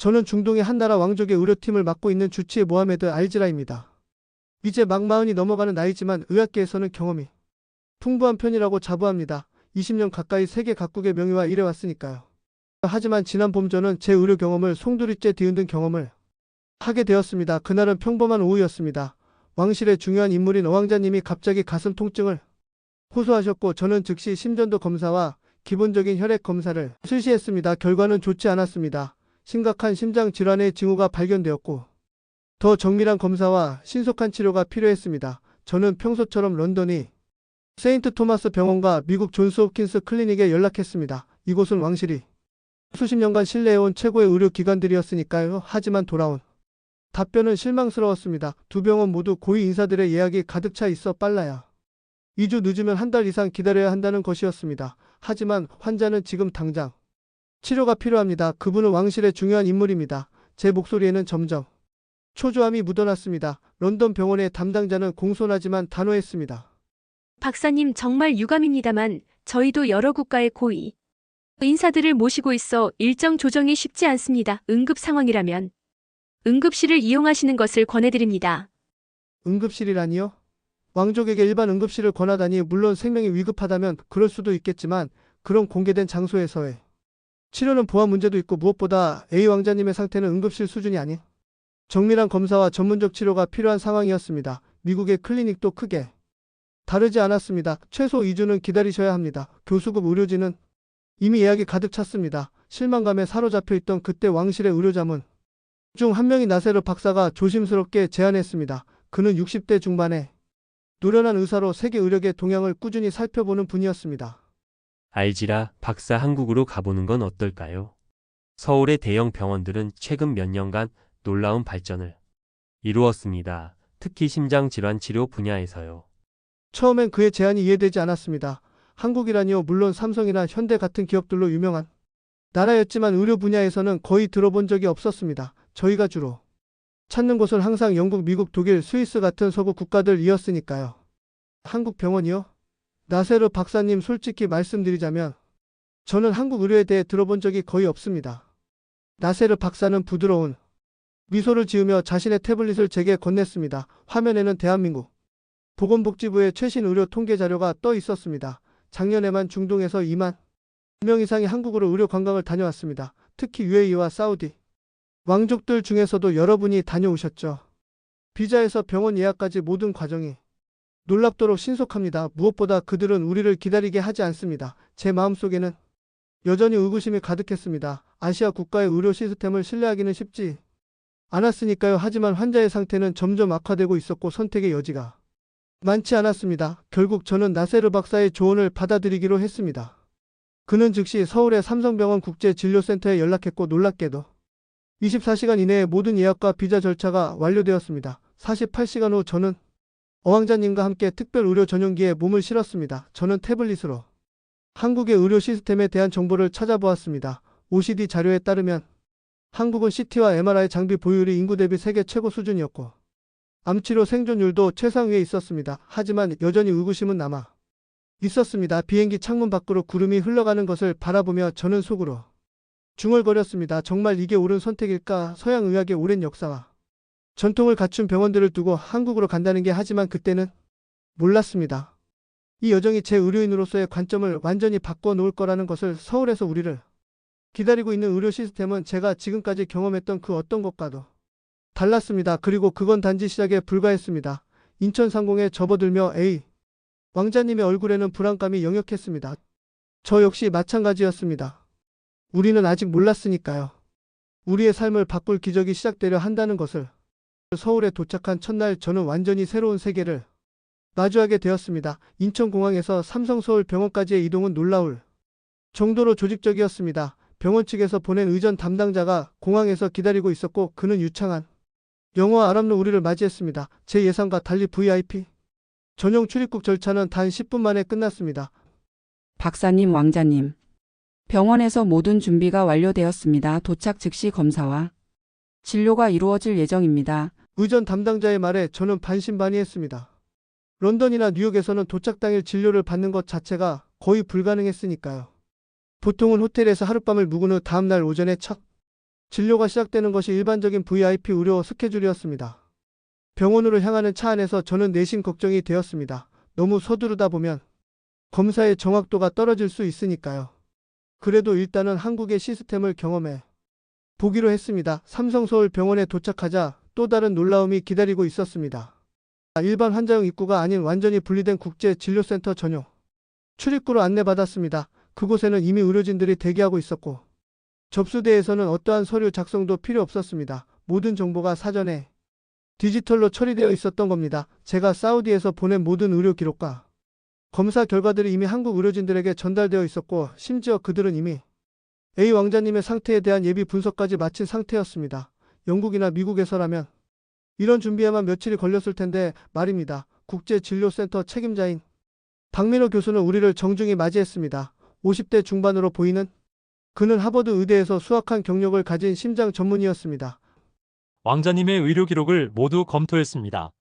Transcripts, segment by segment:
저는 중동의 한 나라 왕족의 의료팀을 맡고 있는 주치의 모하메드 알지라입니다. 이제 막 40이 넘어가는 나이지만 의학계에서는 경험이 풍부한 편이라고 자부합니다. 20년 가까이 세계 각국의 명의와 일해왔으니까요. 하지만 지난 봄 저는 제 의료 경험을 송두리째 뒤흔든 경험을 하게 되었습니다. 그날은 평범한 오후였습니다. 왕실의 중요한 인물인 어왕자님이 갑자기 가슴 통증을 호소하셨고 저는 즉시 심전도 검사와 기본적인 혈액 검사를 실시했습니다. 결과는 좋지 않았습니다. 심각한 심장 질환의 징후가 발견되었고 더 정밀한 검사와 신속한 치료가 필요했습니다. 저는 평소처럼 런던의 세인트 토마스 병원과 미국 존스 홉킨스 클리닉에 연락했습니다. 이곳은 왕실이 수십 년간 신뢰해온 최고의 의료기관들이었으니까요. 하지만 돌아온 답변은 실망스러웠습니다. 두 병원 모두 고위 인사들의 예약이 가득 차 있어 빨라야 2주 늦으면 한 달 이상 기다려야 한다는 것이었습니다. 하지만 환자는 지금 당장 치료가 필요합니다. 그분은 왕실의 중요한 인물입니다. 제 목소리에는 점점 초조함이 묻어났습니다. 런던 병원의 담당자는 공손하지만 단호했습니다. 박사님 정말 유감입니다만 저희도 여러 국가의 고위 인사들을 모시고 있어 일정 조정이 쉽지 않습니다. 응급 상황이라면 응급실을 이용하시는 것을 권해드립니다. 응급실이라니요? 왕족에게 일반 응급실을 권하다니 물론 생명이 위급하다면 그럴 수도 있겠지만 그런 공개된 장소에서의 치료는 보안 문제도 있고 무엇보다 A 왕자님의 상태는 응급실 수준이 아닌 정밀한 검사와 전문적 치료가 필요한 상황이었습니다. 미국의 클리닉도 크게 다르지 않았습니다. 최소 2주는 기다리셔야 합니다. 교수급 의료진은 이미 예약이 가득 찼습니다. 실망감에 사로잡혀 있던 그때 왕실의 의료자문 중 한 명이 나세르 박사가 조심스럽게 제안했습니다. 그는 60대 중반에 노련한 의사로 세계 의료계 동향을 꾸준히 살펴보는 분이었습니다. 알지라 박사 한국으로 가보는 건 어떨까요? 서울의 대형 병원들은 최근 몇 년간 놀라운 발전을 이루었습니다. 특히 심장질환 치료 분야에서요. 처음엔 그의 제안이 이해되지 않았습니다. 한국이라니요. 물론 삼성이나 현대 같은 기업들로 유명한 나라였지만 의료 분야에서는 거의 들어본 적이 없었습니다. 저희가 주로 찾는 곳은 항상 영국, 미국, 독일, 스위스 같은 서구 국가들이었으니까요. 한국 병원이요? 나세르 박사님 솔직히 말씀드리자면 저는 한국 의료에 대해 들어본 적이 거의 없습니다. 나세르 박사는 부드러운 미소를 지으며 자신의 태블릿을 제게 건넸습니다. 화면에는 대한민국 보건복지부의 최신 의료 통계 자료가 떠 있었습니다. 작년에만 중동에서 2만 명 이상이 한국으로 의료 관광을 다녀왔습니다. 특히 UAE와 사우디 왕족들 중에서도 여러분이 다녀오셨죠. 비자에서 병원 예약까지 모든 과정이 놀랍도록 신속합니다. 무엇보다 그들은 우리를 기다리게 하지 않습니다. 제 마음속에는 여전히 의구심이 가득했습니다. 아시아 국가의 의료 시스템을 신뢰하기는 쉽지 않았으니까요. 하지만 환자의 상태는 점점 악화되고 있었고 선택의 여지가 많지 않았습니다. 결국 저는 나세르 박사의 조언을 받아들이기로 했습니다. 그는 즉시 서울의 삼성병원 국제진료센터에 연락했고 놀랍게도 24시간 이내에 모든 예약과 비자 절차가 완료되었습니다. 48시간 후 저는 어왕자님과 함께 특별 의료 전용기에 몸을 실었습니다. 저는 태블릿으로 한국의 의료 시스템에 대한 정보를 찾아보았습니다. OECD 자료에 따르면 한국은 CT와 MRI 장비 보유율이 인구 대비 세계 최고 수준이었고 암치료 생존율도 최상위에 있었습니다. 하지만 여전히 의구심은 남아 있었습니다. 비행기 창문 밖으로 구름이 흘러가는 것을 바라보며 저는 속으로 중얼거렸습니다. 정말 이게 옳은 선택일까? 서양 의학의 오랜 역사와 전통을 갖춘 병원들을 두고 한국으로 간다는 게 하지만 그때는 몰랐습니다. 이 여정이 제 의료인으로서의 관점을 완전히 바꿔놓을 거라는 것을 서울에서 우리를 기다리고 있는 의료 시스템은 제가 지금까지 경험했던 그 어떤 것과도 달랐습니다. 그리고 그건 단지 시작에 불과했습니다. 인천 상공에 접어들며 A 왕자님의 얼굴에는 불안감이 역력했습니다. 저 역시 마찬가지였습니다. 우리는 아직 몰랐으니까요. 우리의 삶을 바꿀 기적이 시작되려 한다는 것을. 서울에 도착한 첫날 저는 완전히 새로운 세계를 마주하게 되었습니다. 인천공항에서 삼성서울병원까지의 이동은 놀라울 정도로 조직적이었습니다. 병원 측에서 보낸 의전 담당자가 공항에서 기다리고 있었고 그는 유창한 영어와 아랍로 우리를 맞이했습니다. 제 예상과 달리 VIP 전용 출입국 절차는 단 10분 만에 끝났습니다. 박사님, 왕자님. 병원에서 모든 준비가 완료되었습니다. 도착 즉시 검사와 진료가 이루어질 예정입니다. 의전 담당자의 말에 저는 반신반의했습니다. 런던이나 뉴욕에서는 도착 당일 진료를 받는 것 자체가 거의 불가능했으니까요. 보통은 호텔에서 하룻밤을 묵은 후 다음날 오전에 첫 진료가 시작되는 것이 일반적인 VIP 의료 스케줄이었습니다. 병원으로 향하는 차 안에서 저는 내심 걱정이 되었습니다. 너무 서두르다 보면 검사의 정확도가 떨어질 수 있으니까요. 그래도 일단은 한국의 시스템을 경험해 보기로 했습니다. 삼성서울병원에 도착하자 또 다른 놀라움이 기다리고 있었습니다. 일반 환자용 입구가 아닌 완전히 분리된 국제진료센터 전용 출입구로 안내받았습니다. 그곳에는 이미 의료진들이 대기하고 있었고 접수대에서는 어떠한 서류 작성도 필요 없었습니다. 모든 정보가 사전에 디지털로 처리되어 있었던 겁니다. 제가 사우디에서 보낸 모든 의료 기록과 검사 결과들이 이미 한국 의료진들에게 전달되어 있었고 심지어 그들은 이미 A 왕자님의 상태에 대한 예비 분석까지 마친 상태였습니다. 영국이나 미국에서라면 이런 준비에만 며칠이 걸렸을 텐데 말입니다. 국제진료센터 책임자인 박민호 교수는 우리를 정중히 맞이했습니다. 50대 중반으로 보이는 그는 하버드 의대에서 수학한 경력을 가진 심장 전문의였습니다. 왕자님의 의료 기록을 모두 검토했습니다.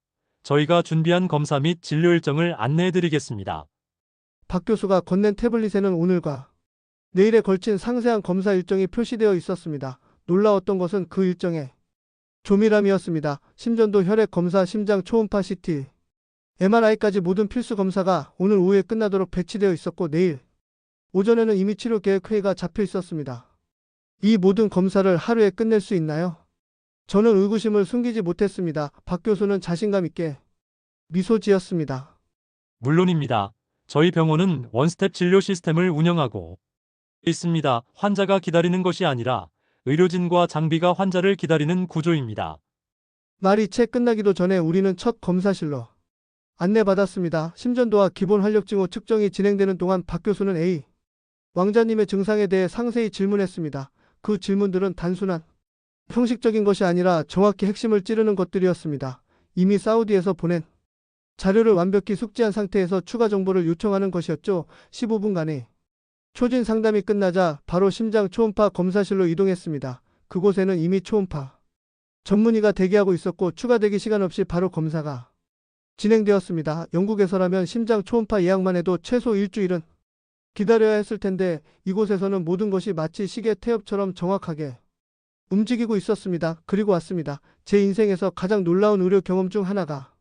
저희가 준비한 검사 및 진료 일정을 안내해드리겠습니다. 박 교수가 건넨 태블릿에는 오늘과 내일에 걸친 상세한 검사 일정이 표시되어 있었습니다. 놀라웠던 것은 그 일정의 조밀함이었습니다. 심전도 혈액 검사, 심장 초음파 CT, MRI까지 모든 필수 검사가 오늘 오후에 끝나도록 배치되어 있었고 내일 오전에는 이미 치료 계획 회의가 잡혀 있었습니다. 이 모든 검사를 하루에 끝낼 수 있나요? 저는 의구심을 숨기지 못했습니다. 박 교수는 자신감 있게 미소 지었습니다. 물론입니다. 저희 병원은 원스텝 진료 시스템을 운영하고 있습니다. 환자가 기다리는 것이 아니라 의료진과 장비가 환자를 기다리는 구조입니다. 말이 채 끝나기도 전에 우리는 첫 검사실로 안내받았습니다. 심전도와 기본 활력 징후 측정이 진행되는 동안 박 교수는 A 왕자님의 증상에 대해 상세히 질문했습니다. 그 질문들은 단순한 형식적인 것이 아니라 정확히 핵심을 찌르는 것들이었습니다. 이미 사우디에서 보낸 자료를 완벽히 숙지한 상태에서 추가 정보를 요청하는 것이었죠. 15분간의 초진 상담이 끝나자 바로 심장 초음파 검사실로 이동했습니다. 그곳에는 이미 초음파 전문의가 대기하고 있었고 추가 대기 시간 없이 바로 검사가 진행되었습니다. 영국에서라면 심장 초음파 예약만 해도 최소 일주일은 기다려야 했을 텐데 이곳에서는 모든 것이 마치 시계 태엽처럼 정확하게 움직이고 있었습니다. 그리고 왔습니다. 제 인생에서 가장 놀라운 의료 경험 중 하나가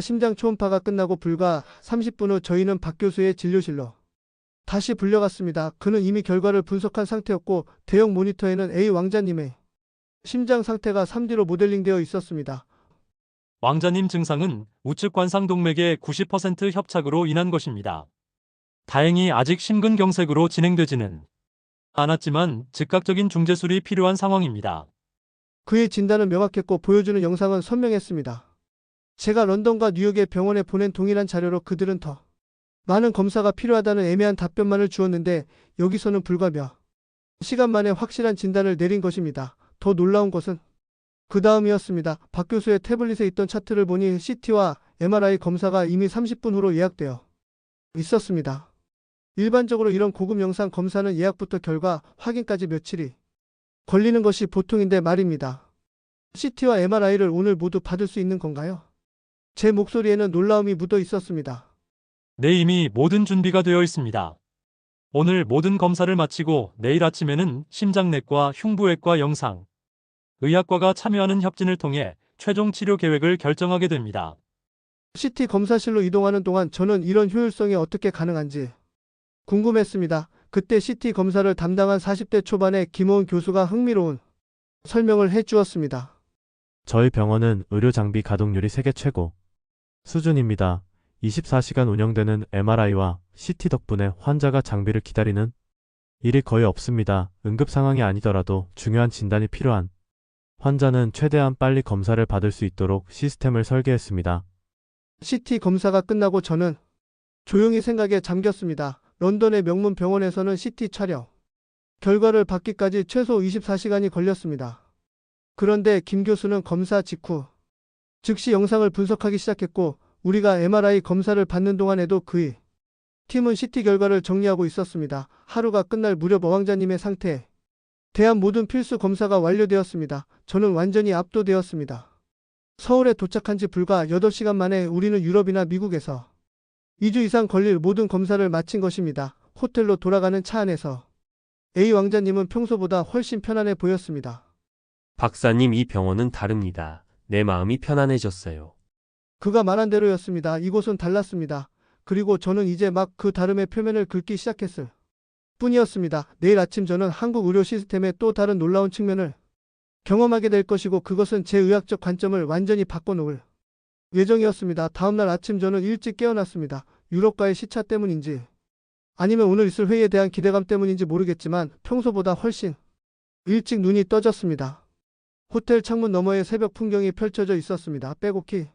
심장 초음파가 끝나고 불과 30분 후 저희는 박 교수의 진료실로 다시 불려갔습니다. 그는 이미 결과를 분석한 상태였고 대형 모니터에는 A 왕자님의 심장 상태가 3D로 모델링되어 있었습니다. 왕자님 증상은 우측 관상동맥의 90% 협착으로 인한 것입니다. 다행히 아직 심근경색으로 진행되지는 않았지만 즉각적인 중재술이 필요한 상황입니다. 그의 진단은 명확했고 보여주는 영상은 선명했습니다. 제가 런던과 뉴욕의 병원에 보낸 동일한 자료로 그들은 더 많은 검사가 필요하다는 애매한 답변만을 주었는데 여기서는 불과 몇 시간 만에 확실한 진단을 내린 것입니다. 더 놀라운 것은 그 다음이었습니다. 박 교수의 태블릿에 있던 차트를 보니 CT와 MRI 검사가 이미 30분 후로 예약되어 있었습니다. 일반적으로 이런 고급 영상 검사는 예약부터 결과 확인까지 며칠이 걸리는 것이 보통인데 말입니다. CT와 MRI를 오늘 모두 받을 수 있는 건가요? 제 목소리에는 놀라움이 묻어 있었습니다. 네, 이미 모든 준비가 되어 있습니다. 오늘 모든 검사를 마치고 내일 아침에는 심장내과, 흉부외과, 영상 의학과가 참여하는 협진을 통해 최종 치료 계획을 결정하게 됩니다. CT 검사실로 이동하는 동안 저는 이런 효율성이 어떻게 가능한지 궁금했습니다. 그때 CT 검사를 담당한 40대 초반의 김호은 교수가 흥미로운 설명을 해주었습니다. 저희 병원은 의료 장비 가동률이 세계 최고 수준입니다. 24시간 운영되는 MRI와 CT 덕분에 환자가 장비를 기다리는 일이 거의 없습니다. 응급 상황이 아니더라도 중요한 진단이 필요한 환자는 최대한 빨리 검사를 받을 수 있도록 시스템을 설계했습니다. CT 검사가 끝나고 저는 조용히 생각에 잠겼습니다. 런던의 명문 병원에서는 CT 촬영 결과를 받기까지 최소 24시간이 걸렸습니다. 그런데 김 교수는 검사 직후 즉시 영상을 분석하기 시작했고 우리가 MRI 검사를 받는 동안에도 그의 팀은 CT 결과를 정리하고 있었습니다. 하루가 끝날 무렵 어왕자님의 상태에 대한 모든 필수 검사가 완료되었습니다. 저는 완전히 압도되었습니다. 서울에 도착한 지 불과 8시간 만에 우리는 유럽이나 미국에서 2주 이상 걸릴 모든 검사를 마친 것입니다. 호텔로 돌아가는 차 안에서 A 왕자님은 평소보다 훨씬 편안해 보였습니다. 박사님, 이 병원은 다릅니다. 내 마음이 편안해졌어요. 그가 말한 대로였습니다. 이곳은 달랐습니다. 그리고 저는 이제 막 그 다름의 표면을 긁기 시작했을 뿐이었습니다. 내일 아침 저는 한국 의료 시스템의 또 다른 놀라운 측면을 경험하게 될 것이고 그것은 제 의학적 관점을 완전히 바꿔놓을 예정이었습니다. 다음날 아침 저는 일찍 깨어났습니다. 유럽과의 시차 때문인지 아니면 오늘 있을 회의에 대한 기대감 때문인지 모르겠지만 평소보다 훨씬 일찍 눈이 떠졌습니다. 호텔 창문 너머에 새벽 풍경이 펼쳐져 있었습니다. 빼곡히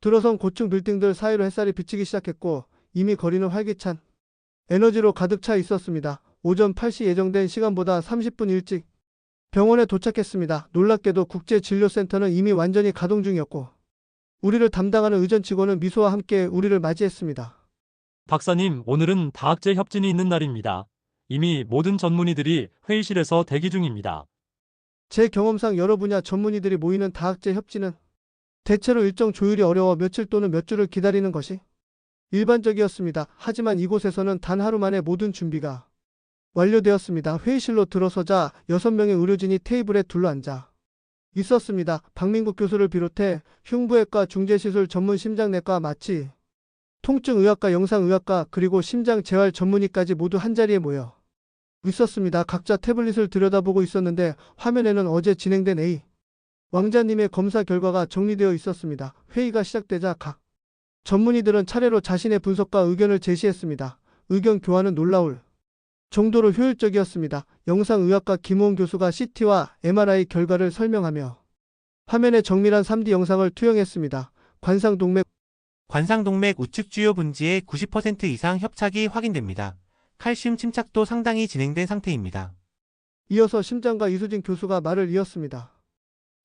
들어선 고층 빌딩들 사이로 햇살이 비치기 시작했고 이미 거리는 활기찬 에너지로 가득 차 있었습니다. 오전 8시 예정된 시간보다 30분 일찍 병원에 도착했습니다. 놀랍게도 국제진료센터는 이미 완전히 가동 중이었고 우리를 담당하는 의전 직원은 미소와 함께 우리를 맞이했습니다. 박사님, 오늘은 다학제 협진이 있는 날입니다. 이미 모든 전문의들이 회의실에서 대기 중입니다. 제 경험상 여러 분야 전문의들이 모이는 다학제 협진은 대체로 일정 조율이 어려워 며칠 또는 몇 주를 기다리는 것이 일반적이었습니다. 하지만 이곳에서는 단 하루 만에 모든 준비가 완료되었습니다. 회의실로 들어서자 6명의 의료진이 테이블에 둘러앉아 있었습니다. 박민국 교수를 비롯해 흉부외과, 중재시술, 전문 심장내과, 마취, 통증의학과, 영상의학과, 그리고 심장재활 전문의까지 모두 한자리에 모여 있었습니다. 각자 태블릿을 들여다보고 있었는데 화면에는 어제 진행된 A 왕자님의 검사 결과가 정리되어 있었습니다. 회의가 시작되자 각 전문의들은 차례로 자신의 분석과 의견을 제시했습니다. 의견 교환은 놀라울 정도로 효율적이었습니다. 영상의학과 김호은 교수가 CT와 MRI 결과를 설명하며 화면에 정밀한 3D 영상을 투영했습니다. 관상동맥 우측 주요 분지의 90% 이상 협착이 확인됩니다. 칼슘 침착도 상당히 진행된 상태입니다. 이어서 심장과 이수진 교수가 말을 이었습니다.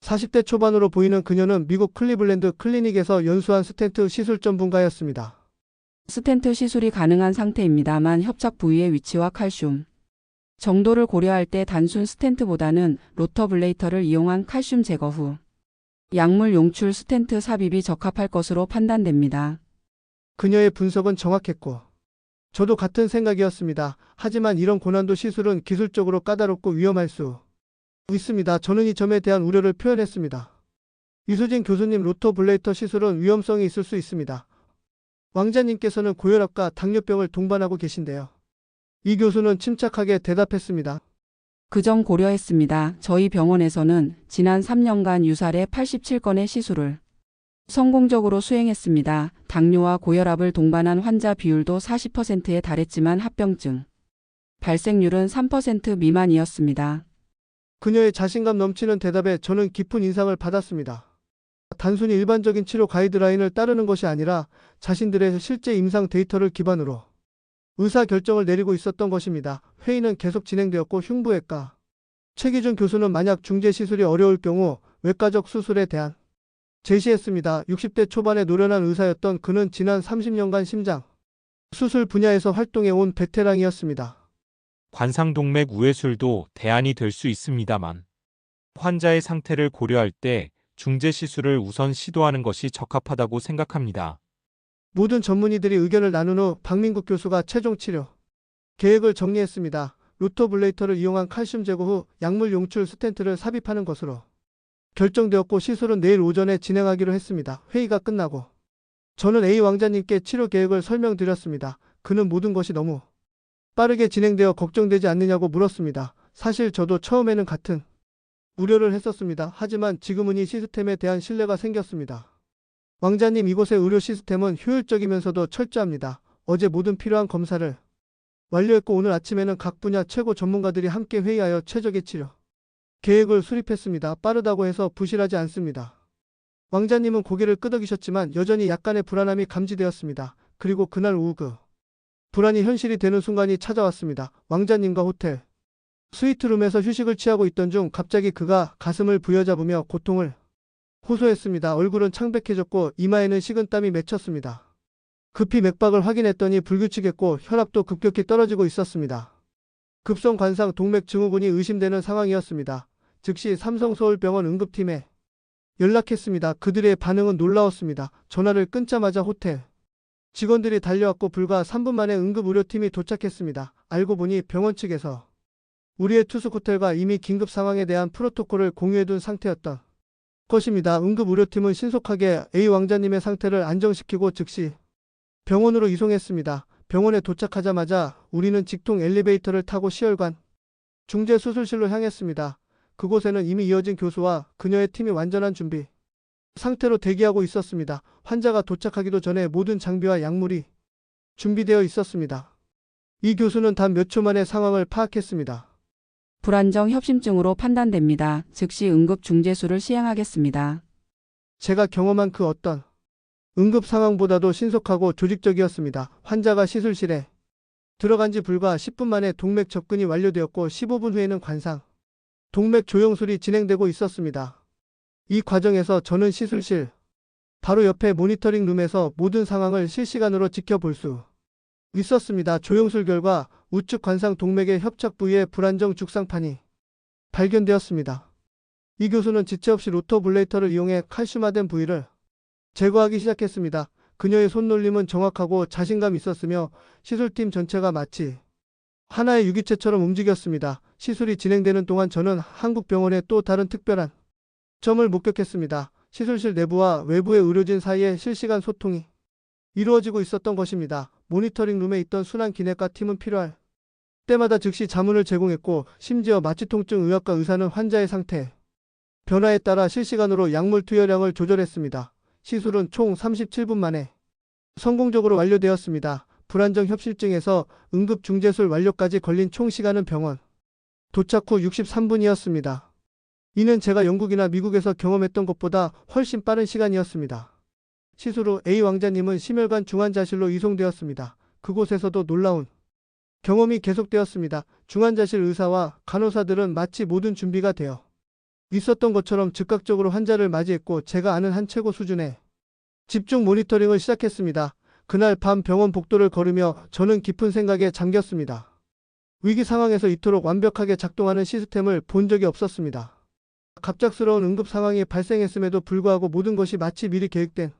40대 초반으로 보이는 그녀는 미국 클리블랜드 클리닉에서 연수한 스텐트 시술 전문가였습니다. 스텐트 시술이 가능한 상태입니다만 협착 부위의 위치와 칼슘 정도를 고려할 때 단순 스텐트보다는 로터블레이터를 이용한 칼슘 제거 후 약물 용출 스텐트 삽입이 적합할 것으로 판단됩니다. 그녀의 분석은 정확했고 저도 같은 생각이었습니다. 하지만 이런 고난도 시술은 기술적으로 까다롭고 위험할 수 있습니다. 저는 이 점에 대한 우려를 표현했습니다. 이수진 교수님, 로터블레이터 시술은 위험성이 있을 수 있습니다. 왕자님께서는 고혈압과 당뇨병을 동반하고 계신데요. 이 교수는 침착하게 대답했습니다. 그 점 고려했습니다. 저희 병원에서는 지난 3년간 유사례 87건의 시술을 성공적으로 수행했습니다. 당뇨와 고혈압을 동반한 환자 비율도 40%에 달했지만 합병증 발생률은 3% 미만이었습니다. 그녀의 자신감 넘치는 대답에 저는 깊은 인상을 받았습니다. 단순히 일반적인 치료 가이드라인을 따르는 것이 아니라 자신들의 실제 임상 데이터를 기반으로 의사 결정을 내리고 있었던 것입니다. 회의는 계속 진행되었고 흉부외과 최기준 교수는 만약 중재 시술이 어려울 경우 외과적 수술에 대한 제시했습니다. 60대 초반에 노련한 의사였던 그는 지난 30년간 심장 수술 분야에서 활동해온 베테랑이었습니다. 관상동맥 우회술도 대안이 될 수 있습니다만 환자의 상태를 고려할 때 중재 시술을 우선 시도하는 것이 적합하다고 생각합니다. 모든 전문의들이 의견을 나눈 후 박민국 교수가 최종 치료 계획을 정리했습니다. 로터블레이터를 이용한 칼슘 제거 후 약물 용출 스텐트를 삽입하는 것으로 결정되었고 시술은 내일 오전에 진행하기로 했습니다. 회의가 끝나고 저는 A 왕자님께 치료 계획을 설명드렸습니다. 그는 모든 것이 너무 빠르게 진행되어 걱정되지 않느냐고 물었습니다. 사실 저도 처음에는 같은 우려를 했었습니다. 하지만 지금은 이 시스템에 대한 신뢰가 생겼습니다. 왕자님, 이곳의 의료 시스템은 효율적이면서도 철저합니다. 어제 모든 필요한 검사를 완료했고 오늘 아침에는 각 분야 최고 전문가들이 함께 회의하여 최적의 치료 계획을 수립했습니다. 빠르다고 해서 부실하지 않습니다. 왕자님은 고개를 끄덕이셨지만 여전히 약간의 불안함이 감지되었습니다. 그리고 그날 오후 그 불안이 현실이 되는 순간이 찾아왔습니다. 왕자님과 호텔 스위트룸에서 휴식을 취하고 있던 중 갑자기 그가 가슴을 부여잡으며 고통을 호소했습니다. 얼굴은 창백해졌고 이마에는 식은땀이 맺혔습니다. 급히 맥박을 확인했더니 불규칙했고 혈압도 급격히 떨어지고 있었습니다. 급성 관상 동맥 증후군이 의심되는 상황이었습니다. 즉시 삼성서울병원 응급팀에 연락했습니다. 그들의 반응은 놀라웠습니다. 전화를 끊자마자 호텔 직원들이 달려왔고 불과 3분 만에 응급의료팀이 도착했습니다. 알고 보니 병원 측에서 우리의 투숙 호텔과 이미 긴급 상황에 대한 프로토콜을 공유해둔 상태였던 것입니다. 응급 의료팀은 신속하게 A 왕자님의 상태를 안정시키고 즉시 병원으로 이송했습니다. 병원에 도착하자마자 우리는 직통 엘리베이터를 타고 시열관 중재 수술실로 향했습니다. 그곳에는 이미 이어진 교수와 그녀의 팀이 완전한 준비 상태로 대기하고 있었습니다. 환자가 도착하기도 전에 모든 장비와 약물이 준비되어 있었습니다. 이 교수는 단 몇 초 만에 상황을 파악했습니다. 불안정 협심증으로 판단됩니다. 즉시 응급 중재수를 시행하겠습니다. 제가 경험한 그 어떤 응급 상황보다도 신속하고 조직적이었습니다. 환자가 시술실에 들어간 지 불과 10분 만에 동맥 접근이 완료되었고 15분 후에는 관상 동맥 조영술이 진행되고 있었습니다. 이 과정에서 저는 시술실 바로 옆에 모니터링 룸에서 모든 상황을 실시간으로 지켜볼 수 있었습니다. 조영술 결과 우측 관상 동맥의 협착 부위에 불안정 죽상판이 발견되었습니다. 이 교수는 지체 없이 로터블레이터를 이용해 칼슘화된 부위를 제거하기 시작했습니다. 그녀의 손놀림은 정확하고 자신감 있었으며 시술팀 전체가 마치 하나의 유기체처럼 움직였습니다. 시술이 진행되는 동안 저는 한국 병원의 또 다른 특별한 점을 목격했습니다. 시술실 내부와 외부의 의료진 사이에 실시간 소통이 이루어지고 있었던 것입니다. 모니터링 룸에 있던 순환 기내과 팀은 필요할 때마다 즉시 자문을 제공했고 심지어 마취통증 의학과 의사는 환자의 상태 변화에 따라 실시간으로 약물 투여량을 조절했습니다. 시술은 총 37분 만에 성공적으로 완료되었습니다. 불안정 협심증에서 응급 중재술 완료까지 걸린 총 시간은 병원 도착 후 63분이었습니다. 이는 제가 영국이나 미국에서 경험했던 것보다 훨씬 빠른 시간이었습니다. 시술 후 A 왕자님은 심혈관 중환자실로 이송되었습니다. 그곳에서도 놀라운 경험이 계속되었습니다. 중환자실 의사와 간호사들은 마치 모든 준비가 되어 있었던 것처럼 즉각적으로 환자를 맞이했고 제가 아는 한 최고 수준의 집중 모니터링을 시작했습니다. 그날 밤 병원 복도를 걸으며 저는 깊은 생각에 잠겼습니다. 위기 상황에서 이토록 완벽하게 작동하는 시스템을 본 적이 없었습니다. 갑작스러운 응급 상황이 발생했음에도 불구하고 모든 것이 마치 미리 계획된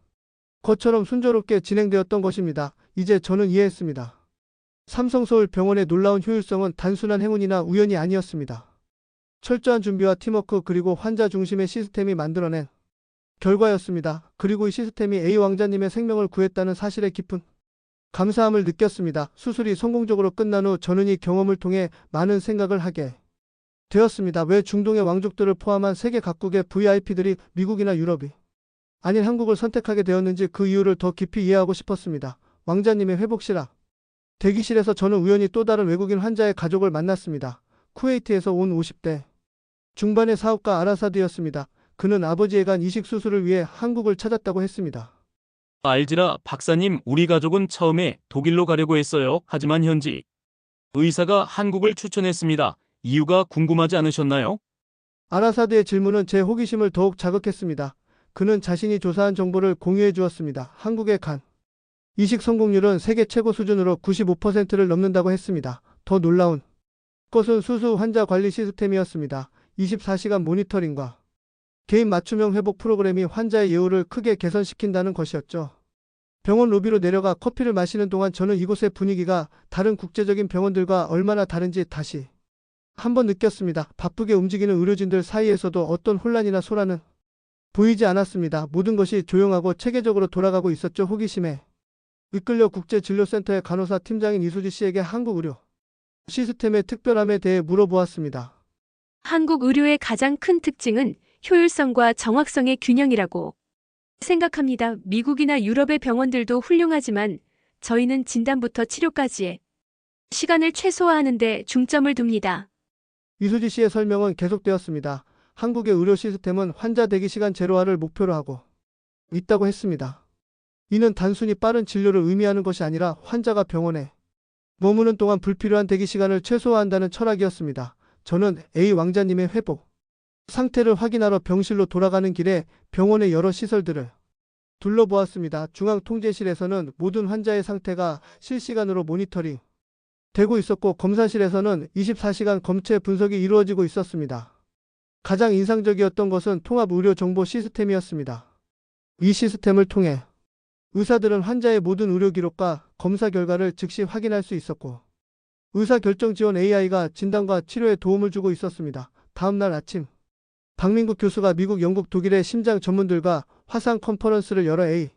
것처럼 순조롭게 진행되었던 것입니다. 이제 저는 이해했습니다. 삼성서울병원의 놀라운 효율성은 단순한 행운이나 우연이 아니었습니다. 철저한 준비와 팀워크 그리고 환자 중심의 시스템이 만들어낸 결과였습니다. 그리고 이 시스템이 A 왕자님의 생명을 구했다는 사실에 깊은 감사함을 느꼈습니다. 수술이 성공적으로 끝난 후 저는 이 경험을 통해 많은 생각을 하게 되었습니다. 왜 중동의 왕족들을 포함한 세계 각국의 VIP들이 미국이나 유럽이 아닌 한국을 선택하게 되었는지 그 이유를 더 깊이 이해하고 싶었습니다. 왕자님의 회복실 앞 대기실에서 저는 우연히 또 다른 외국인 환자의 가족을 만났습니다. 쿠웨이트에서 온 50대 중반의 사업가 아라사드였습니다. 그는 아버지의 간 이식 수술을 위해 한국을 찾았다고 했습니다. 알지라 박사님, 우리 가족은 처음에 독일로 가려고 했어요. 하지만 현지 의사가 한국을 추천했습니다. 이유가 궁금하지 않으셨나요? 아라사드의 질문은 제 호기심을 더욱 자극했습니다. 그는 자신이 조사한 정보를 공유해 주었습니다. 한국의 간 이식 성공률은 세계 최고 수준으로 95%를 넘는다고 했습니다. 더 놀라운 것은 수수 환자 관리 시스템이었습니다. 24시간 모니터링과 개인 맞춤형 회복 프로그램이 환자의 예후를 크게 개선시킨다는 것이었죠. 병원 로비로 내려가 커피를 마시는 동안 저는 이곳의 분위기가 다른 국제적인 병원들과 얼마나 다른지 다시 한번 느꼈습니다. 바쁘게 움직이는 의료진들 사이에서도 어떤 혼란이나 소란은 보이지 않았습니다. 모든 것이 조용하고 체계적으로 돌아가고 있었죠. 호기심에 이끌려 국제진료센터의 간호사 팀장인 이수지 씨에게 한국 의료 시스템의 특별함에 대해 물어보았습니다. 한국 의료의 가장 큰 특징은 효율성과 정확성의 균형이라고 생각합니다. 미국이나 유럽의 병원들도 훌륭하지만 저희는 진단부터 치료까지의 시간을 최소화하는 데 중점을 둡니다. 이수지 씨의 설명은 계속되었습니다. 한국의 의료 시스템은 환자 대기 시간 제로화를 목표로 하고 있다고 했습니다. 이는 단순히 빠른 진료를 의미하는 것이 아니라 환자가 병원에 머무는 동안 불필요한 대기 시간을 최소화한다는 철학이었습니다. 저는 A 왕자님의 회복 상태를 확인하러 병실로 돌아가는 길에 병원의 여러 시설들을 둘러보았습니다. 중앙통제실에서는 모든 환자의 상태가 실시간으로 모니터링 되고 있었고 검사실에서는 24시간 검체 분석이 이루어지고 있었습니다. 가장 인상적이었던 것은 통합 의료 정보 시스템이었습니다. 이 시스템을 통해 의사들은 환자의 모든 의료 기록과 검사 결과를 즉시 확인할 수 있었고 의사결정 지원 AI가 진단과 치료에 도움을 주고 있었습니다. 다음 날 아침, 박민국 교수가 미국, 영국, 독일의 심장 전문들과 화상 컨퍼런스를 열어 A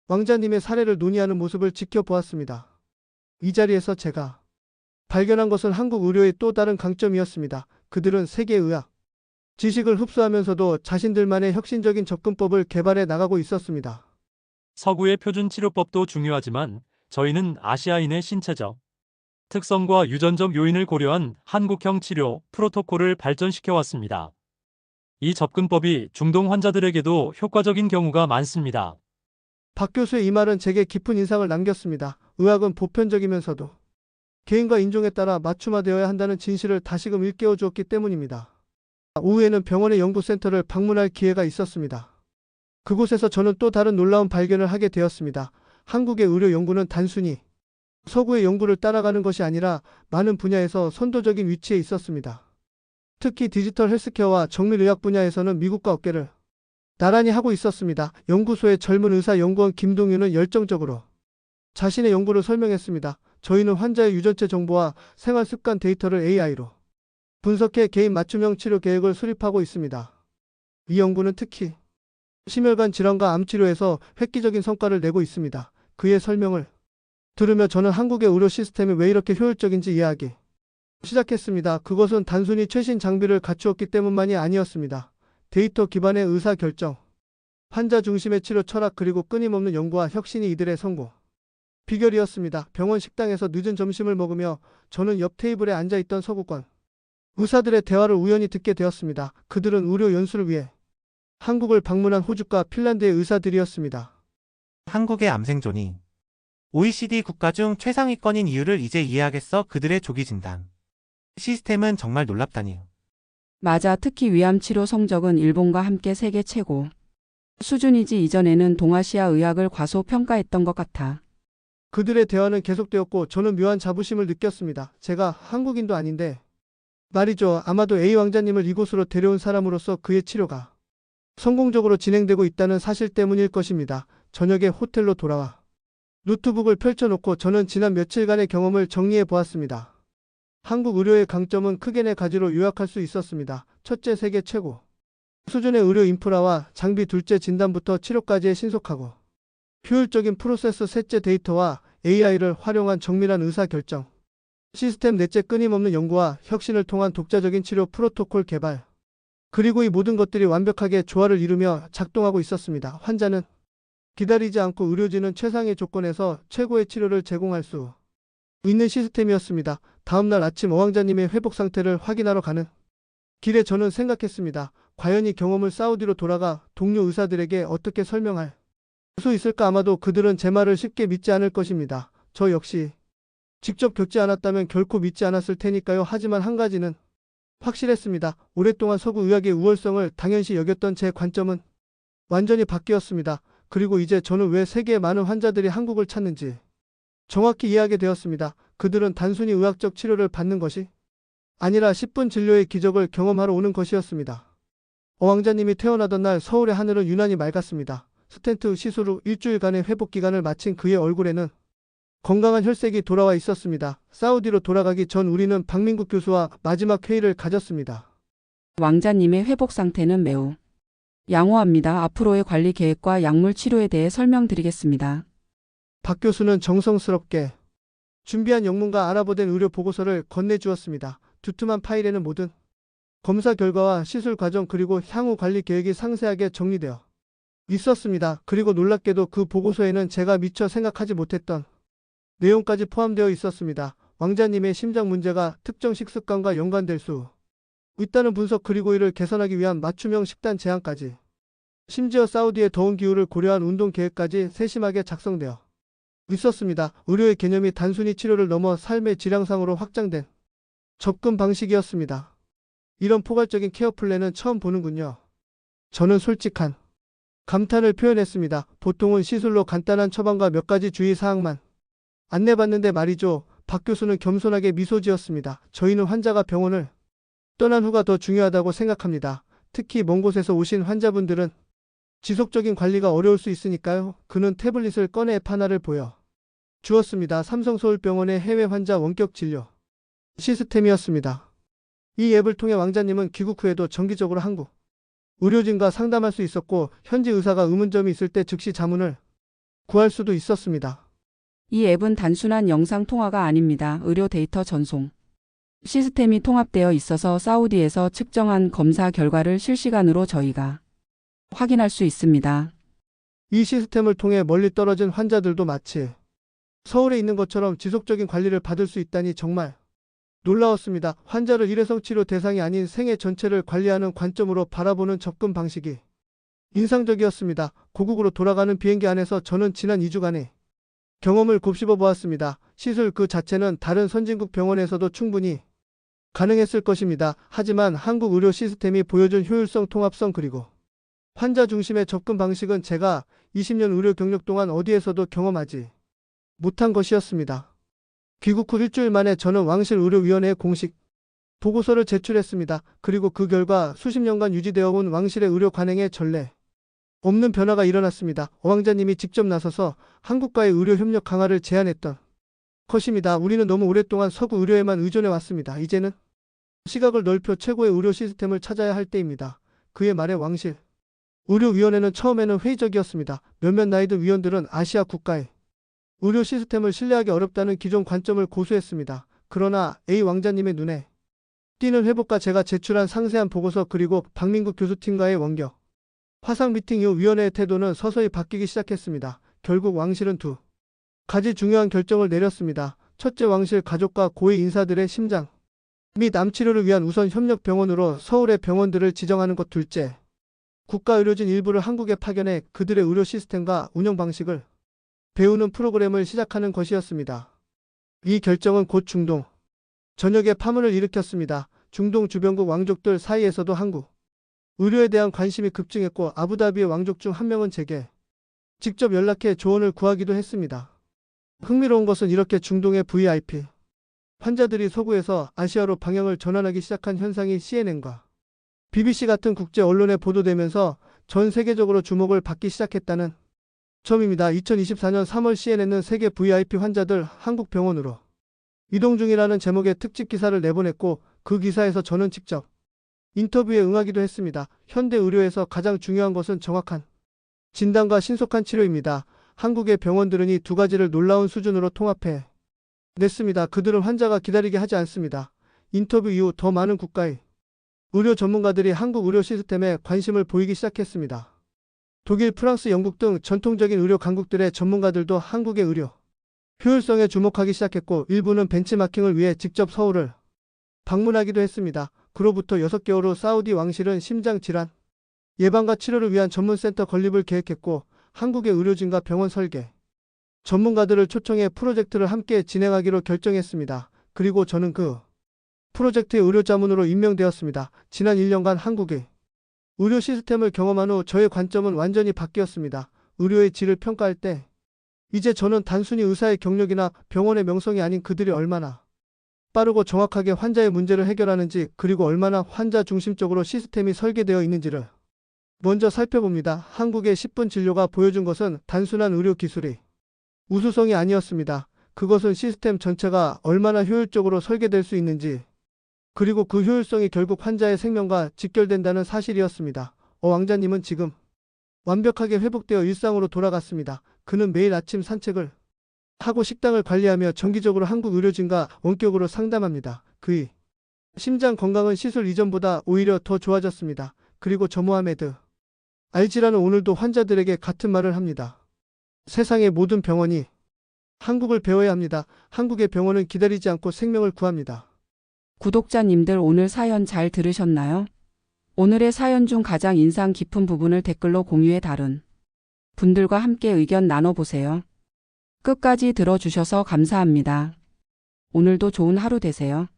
왕자님의 사례를 논의하는 모습을 지켜보았습니다. 이 자리에서 제가 발견한 것은 한국 의료의 또 다른 강점이었습니다. 그들은 세계 의학 지식을 흡수하면서도 자신들만의 혁신적인 접근법을 개발해 나가고 있었습니다. 서구의 표준 치료법도 중요하지만 저희는 아시아인의 신체적 특성과 유전적 요인을 고려한 한국형 치료 프로토콜을 발전시켜 왔습니다. 이 접근법이 중동 환자들에게도 효과적인 경우가 많습니다. 박 교수의 이 말은 제게 깊은 인상을 남겼습니다. 의학은 보편적이면서도 개인과 인종에 따라 맞춤화되어야 한다는 진실을 다시금 일깨워 주었기 때문입니다. 오후에는 병원의 연구센터를 방문할 기회가 있었습니다. 그곳에서 저는 또 다른 놀라운 발견을 하게 되었습니다. 한국의 의료 연구는 단순히 서구의 연구를 따라가는 것이 아니라 많은 분야에서 선도적인 위치에 있었습니다. 특히 디지털 헬스케어와 정밀의학 분야에서는 미국과 어깨를 나란히 하고 있었습니다. 연구소의 젊은 의사 연구원 김동윤은 열정적으로 자신의 연구를 설명했습니다. 저희는 환자의 유전체 정보와 생활습관 데이터를 AI로 분석해 개인 맞춤형 치료 계획을 수립하고 있습니다. 이 연구는 특히 심혈관 질환과 암 치료에서 획기적인 성과를 내고 있습니다. 그의 설명을 들으며 저는 한국의 의료 시스템이 왜 이렇게 효율적인지 이해하기 시작했습니다. 그것은 단순히 최신 장비를 갖추었기 때문만이 아니었습니다. 데이터 기반의 의사결정, 환자 중심의 치료 철학, 그리고 끊임없는 연구와 혁신이 이들의 성공 비결이었습니다. 병원 식당에서 늦은 점심을 먹으며 저는 옆 테이블에 앉아있던 서구권 의사들의 대화를 우연히 듣게 되었습니다. 그들은 의료 연수를 위해 한국을 방문한 호주과 핀란드의 의사들이었습니다. 한국의 암 생존이 OECD 국가 중 최상위권인 이유를 이제 이해하겠어. 그들의 조기 진단 시스템은 정말 놀랍다니. 맞아. 특히 위암 치료 성적은 일본과 함께 세계 최고 수준이지. 이전에는 동아시아 의학을 과소평가했던 것 같아. 그들의 대화는 계속되었고 저는 묘한 자부심을 느꼈습니다. 제가 한국인도 아닌데 말이죠. 아마도 A 왕자님을 이곳으로 데려온 사람으로서 그의 치료가 성공적으로 진행되고 있다는 사실 때문일 것입니다. 저녁에 호텔로 돌아와 노트북을 펼쳐놓고 저는 지난 며칠간의 경험을 정리해 보았습니다. 한국 의료의 강점은 크게 네 가지로 요약할 수 있었습니다. 첫째, 세계 최고 수준의 의료 인프라와 장비. 둘째, 진단부터 치료까지의 신속하고 효율적인 프로세스. 셋째, 데이터와 AI를 활용한 정밀한 의사결정 시스템. 넷째, 끊임없는 연구와 혁신을 통한 독자적인 치료 프로토콜 개발. 그리고 이 모든 것들이 완벽하게 조화를 이루며 작동하고 있었습니다. 환자는 기다리지 않고 의료진은 최상의 조건에서 최고의 치료를 제공할 수 있는 시스템이었습니다. 다음날 아침 어왕자님의 회복 상태를 확인하러 가는 길에 저는 생각했습니다. 과연 이 경험을 사우디로 돌아가 동료 의사들에게 어떻게 설명할 수 있을까? 아마도 그들은 제 말을 쉽게 믿지 않을 것입니다. 저 역시 직접 겪지 않았다면 결코 믿지 않았을 테니까요. 하지만 한 가지는 확실했습니다. 오랫동안 서구 의학의 우월성을 당연시 여겼던 제 관점은 완전히 바뀌었습니다. 그리고 이제 저는 왜 세계의 많은 환자들이 한국을 찾는지 정확히 이해하게 되었습니다. 그들은 단순히 의학적 치료를 받는 것이 아니라 10분 진료의 기적을 경험하러 오는 것이었습니다. 어왕자님이 태어나던 날 서울의 하늘은 유난히 맑았습니다. 스텐트 시술 후 일주일간의 회복 기간을 마친 그의 얼굴에는 건강한 혈색이 돌아와 있었습니다. 사우디로 돌아가기 전 우리는 박민국 교수와 마지막 회의를 가졌습니다. 왕자님의 회복 상태는 매우 양호합니다. 앞으로의 관리 계획과 약물 치료에 대해 설명드리겠습니다. 박 교수는 정성스럽게 준비한 영문과 아랍어된 의료 보고서를 건네주었습니다. 두툼한 파일에는 모든 검사 결과와 시술 과정 그리고 향후 관리 계획이 상세하게 정리되어 있었습니다. 그리고 놀랍게도 그 보고서에는 제가 미처 생각하지 못했던 내용까지 포함되어 있었습니다. 왕자님의 심장 문제가 특정 식습관과 연관될 수 있다는 분석, 그리고 이를 개선하기 위한 맞춤형 식단 제한까지, 심지어 사우디의 더운 기후를 고려한 운동 계획까지 세심하게 작성되어 있었습니다. 의료의 개념이 단순히 치료를 넘어 삶의 질향상으로 확장된 접근 방식이었습니다. 이런 포괄적인 케어 플랜은 처음 보는군요. 저는 솔직한 감탄을 표현했습니다. 보통은 시술로 간단한 처방과 몇 가지 주의사항만 안내받는데 말이죠. 박 교수는 겸손하게 미소 지었습니다. 저희는 환자가 병원을 떠난 후가 더 중요하다고 생각합니다. 특히 먼 곳에서 오신 환자분들은 지속적인 관리가 어려울 수 있으니까요. 그는 태블릿을 꺼내 앱 하나를 보여 주었습니다. 삼성서울병원의 해외 환자 원격 진료 시스템이었습니다. 이 앱을 통해 왕자님은 귀국 후에도 정기적으로 한국 의료진과 상담할 수 있었고 현지 의사가 의문점이 있을 때 즉시 자문을 구할 수도 있었습니다. 이 앱은 단순한 영상 통화가 아닙니다. 의료 데이터 전송 시스템이 통합되어 있어서 사우디에서 측정한 검사 결과를 실시간으로 저희가 확인할 수 있습니다. 이 시스템을 통해 멀리 떨어진 환자들도 마치 서울에 있는 것처럼 지속적인 관리를 받을 수 있다니 정말 놀라웠습니다. 환자를 일회성 치료 대상이 아닌 생애 전체를 관리하는 관점으로 바라보는 접근 방식이 인상적이었습니다. 고국으로 돌아가는 비행기 안에서 저는 지난 2주간의 경험을 곱씹어 보았습니다. 시술 그 자체는 다른 선진국 병원에서도 충분히 가능했을 것입니다. 하지만 한국 의료 시스템이 보여준 효율성, 통합성 그리고 환자 중심의 접근 방식은 제가 20년 의료 경력 동안 어디에서도 경험하지 못한 것이었습니다. 귀국 후 일주일 만에 저는 왕실 의료위원회에 공식 보고서를 제출했습니다. 그리고 그 결과 수십 년간 유지되어 온 왕실의 의료 관행에 전례 없는 변화가 일어났습니다. 어왕자님이 직접 나서서 한국과의 의료 협력 강화를 제안했던 것입니다. 우리는 너무 오랫동안 서구 의료에만 의존해 왔습니다. 이제는 시각을 넓혀 최고의 의료 시스템을 찾아야 할 때입니다. 그의 말에 왕실 의료위원회는 처음에는 회의적이었습니다. 몇몇 나이든 위원들은 아시아 국가의 의료 시스템을 신뢰하기 어렵다는 기존 관점을 고수했습니다. 그러나 A 왕자님의 눈에 띄는 회복과 제가 제출한 상세한 보고서 그리고 박민국 교수팀과의 원격 화상 미팅 이후 위원회의 태도는 서서히 바뀌기 시작했습니다. 결국 왕실은 두 가지 중요한 결정을 내렸습니다. 첫째, 왕실 가족과 고위 인사들의 심장 및 암 치료를 위한 우선 협력 병원으로 서울의 병원들을 지정하는 것. 둘째, 국가의료진 일부를 한국에 파견해 그들의 의료 시스템과 운영 방식을 배우는 프로그램을 시작하는 것이었습니다. 이 결정은 곧 중동 전역에 파문을 일으켰습니다. 중동 주변국 왕족들 사이에서도 한국 의료에 대한 관심이 급증했고 아부다비의 왕족 중 한 명은 제게 직접 연락해 조언을 구하기도 했습니다. 흥미로운 것은 이렇게 중동의 VIP 환자들이 서구에서 아시아로 방향을 전환하기 시작한 현상이 CNN과 BBC 같은 국제 언론에 보도되면서 전 세계적으로 주목을 받기 시작했다는 점입니다. 2024년 3월 CNN은 세계 VIP 환자들 한국 병원으로 이동 중이라는 제목의 특집 기사를 내보냈고 그 기사에서 저는 직접 인터뷰에 응하기도 했습니다. 현대 의료에서 가장 중요한 것은 정확한 진단과 신속한 치료입니다. 한국의 병원들은 이 두 가지를 놀라운 수준으로 통합해 냈습니다. 그들은 환자가 기다리게 하지 않습니다. 인터뷰 이후 더 많은 국가의 의료 전문가들이 한국 의료 시스템에 관심을 보이기 시작했습니다. 독일, 프랑스, 영국 등 전통적인 의료 강국들의 전문가들도 한국의 의료 효율성에 주목하기 시작했고 일부는 벤치마킹을 위해 직접 서울을 방문하기도 했습니다. 그로부터 6개월 후 사우디 왕실은 심장질환 예방과 치료를 위한 전문센터 건립을 계획했고 한국의 의료진과 병원 설계 전문가들을 초청해 프로젝트를 함께 진행하기로 결정했습니다. 그리고 저는 그 프로젝트의 의료자문으로 임명되었습니다. 지난 1년간 한국의 의료 시스템을 경험한 후 저의 관점은 완전히 바뀌었습니다. 의료의 질을 평가할 때 이제 저는 단순히 의사의 경력이나 병원의 명성이 아닌 그들이 얼마나 빠르고 정확하게 환자의 문제를 해결하는지 그리고 얼마나 환자 중심적으로 시스템이 설계되어 있는지를 먼저 살펴봅니다. 한국의 10분 진료가 보여준 것은 단순한 의료 기술이 우수성이 아니었습니다. 그것은 시스템 전체가 얼마나 효율적으로 설계될 수 있는지 그리고 그 효율성이 결국 환자의 생명과 직결된다는 사실이었습니다. 왕자님은 지금 완벽하게 회복되어 일상으로 돌아갔습니다. 그는 매일 아침 산책을 하고 식당을 관리하며 정기적으로 한국 의료진과 원격으로 상담합니다. 그의 심장 건강은 시술 이전보다 오히려 더 좋아졌습니다. 그리고 저 모하메드 알지라는 오늘도 환자들에게 같은 말을 합니다. 세상의 모든 병원이 한국을 배워야 합니다. 한국의 병원은 기다리지 않고 생명을 구합니다. 구독자님들 오늘 사연 잘 들으셨나요? 오늘의 사연 중 가장 인상 깊은 부분을 댓글로 공유해 다른 분들과 함께 의견 나눠보세요. 끝까지 들어주셔서 감사합니다. 오늘도 좋은 하루 되세요.